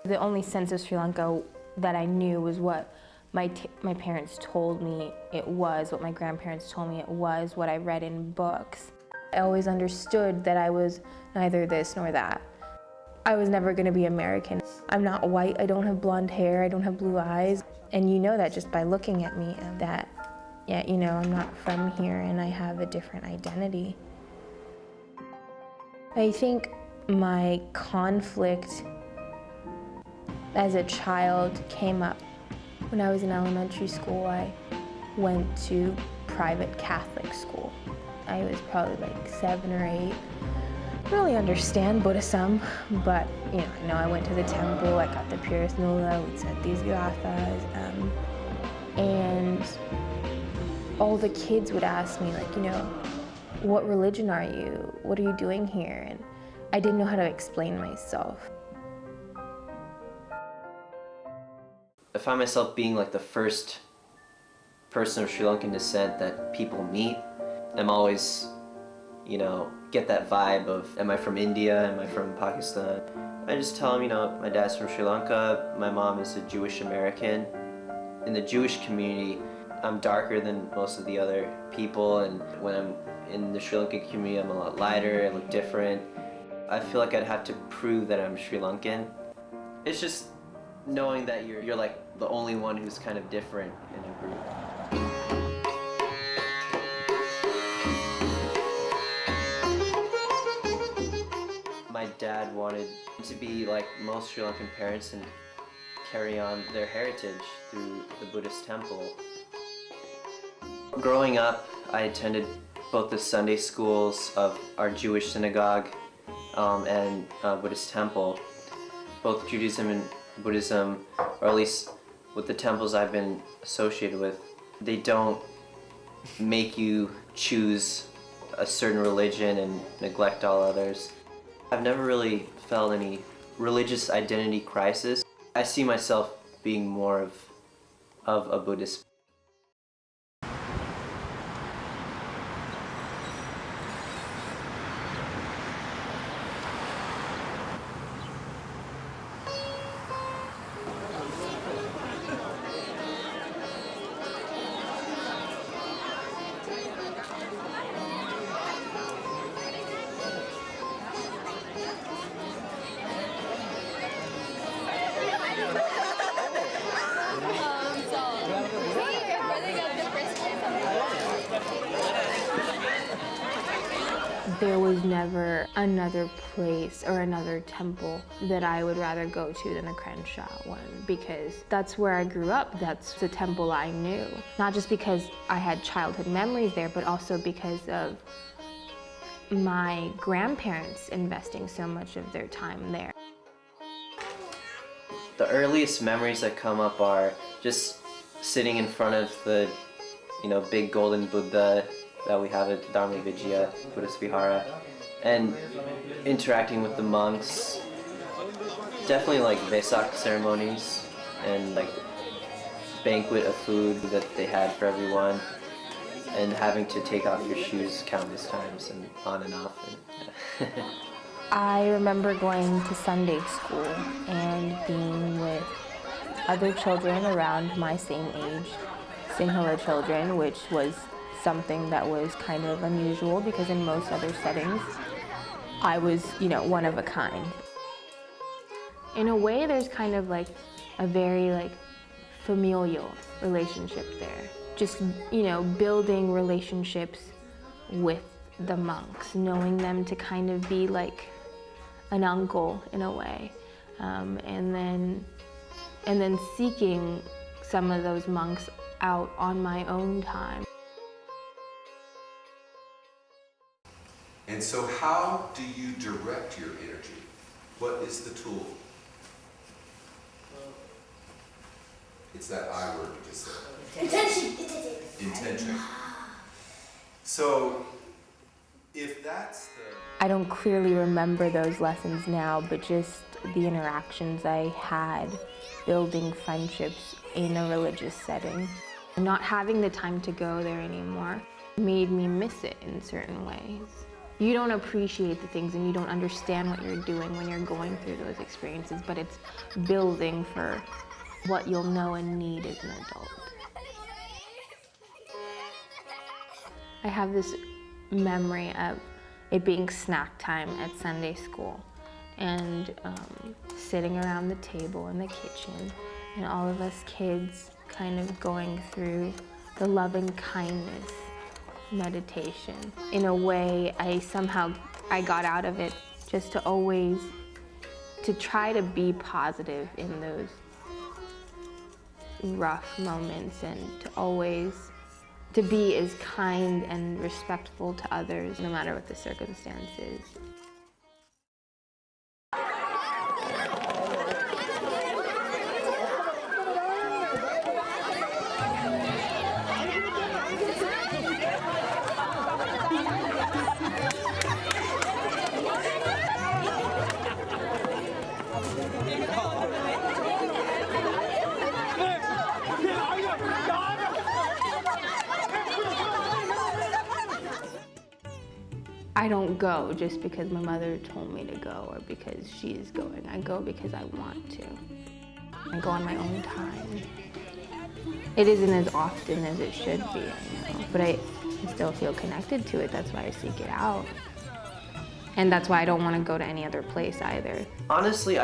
The only sense of Sri Lanka that I knew was what my parents told me it was, what my grandparents told me it was, what I read in books. I always understood that I was neither this nor that. I was never going to be American. I'm not white, I don't have blonde hair, I don't have blue eyes. And you know that just by looking at me, that, yeah, you know, I'm not from here and I have a different identity. I think my conflict as a child came up when I was in elementary school. I went to private Catholic school. I was probably like 7 or 8. I don't really understand Buddhism, but you know, I went to the temple, I got the purest nula, we said these gathas, and all the kids would ask me, like, you know, what religion are you? What are you doing here? And I didn't know how to explain myself. I find myself being like the first person of Sri Lankan descent that people meet. I'm always, you know, get that vibe of, am I from India? Am I from Pakistan? I just tell them, you know, my dad's from Sri Lanka, my mom is a Jewish American. In the Jewish community, I'm darker than most of the other people, and when I'm in the Sri Lankan community, I'm a lot lighter, I look different. I feel like I'd have to prove that I'm Sri Lankan. It's just knowing that you're like the only one who's kind of different in a group. My dad wanted to be like most Sri Lankan parents and carry on their heritage through the Buddhist temple. Growing up, I attended both the Sunday schools of our Jewish synagogue and Buddhist temple. Both Judaism and Buddhism, or at least with the temples I've been associated with, they don't make you choose a certain religion and neglect all others. I've never really felt any religious identity crisis. I see myself being more of a Buddhist. There was never another place or another temple that I would rather go to than the Crenshaw one, because that's where I grew up. That's the temple I knew. Not just because I had childhood memories there, but also because of my grandparents investing so much of their time there. The earliest memories that come up are just sitting in front of the, you know, big golden Buddha that we have at Dharma Vijaya Buddhist Vihara, and interacting with the monks. Definitely like Vesak ceremonies and like banquet of food that they had for everyone, and having to take off your shoes countless times and on and off. And I remember going to Sunday school and being with other children around my same age, Sinhala children, which was something that was kind of unusual because in most other settings, I was, you know, one of a kind. In a way, there's kind of like a very like familial relationship there. Just, you know, building relationships with the monks, knowing them to kind of be like an uncle in a way, and then seeking some of those monks out on my own time. And so how do you direct your energy? What is the tool? It's that I word you just said. Intention. Intention. So if that's the... I don't clearly remember those lessons now, but just the interactions I had building friendships in a religious setting. Not having the time to go there anymore made me miss it in certain ways. you don't appreciate the things and you don't understand what you're doing when you're going through those experiences, but it's building for what you'll know and need as an adult. I have this memory of it being snack time at Sunday school and sitting around the table in the kitchen and all of us kids kind of going through the loving kindness meditation. In a way, I got out of it just to try to be positive in those rough moments and to be as kind and respectful to others, no matter what the circumstances. I don't go just because my mother told me to go or because she's going. I go because I want to. I go on my own time. It isn't as often as it should be, but I still feel connected to it. That's why I seek it out. And that's why I don't want to go to any other place either. Honestly,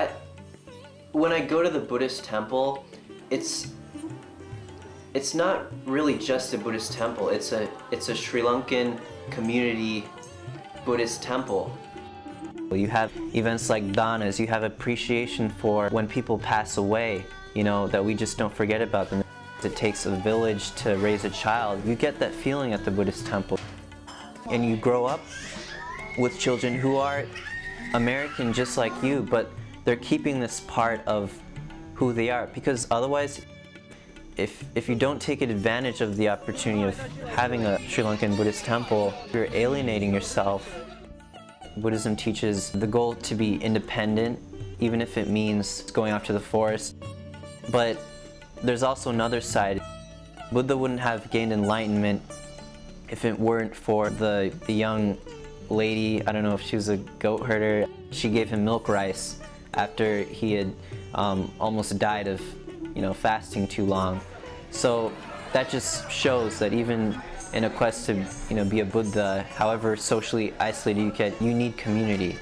when I go to the Buddhist temple, it's not really just a Buddhist temple. It's a Sri Lankan community Buddhist temple. You have events like danas, you have appreciation for when people pass away, that we just don't forget about them. It takes a village to raise a child. You get that feeling at the Buddhist temple. And you grow up with children who are American just like you, but they're keeping this part of who they are, because otherwise, if you don't take advantage of the opportunity of having a Sri Lankan Buddhist temple, you're alienating yourself. Buddhism teaches the goal to be independent, even if it means going off to the forest. But there's also another side. Buddha wouldn't have gained enlightenment if it weren't for the young lady, I don't know if she was a goat herder. She gave him milk rice after he had almost died of fasting too long. So that just shows that even in a quest to be a Buddha, however socially isolated you get, you need community.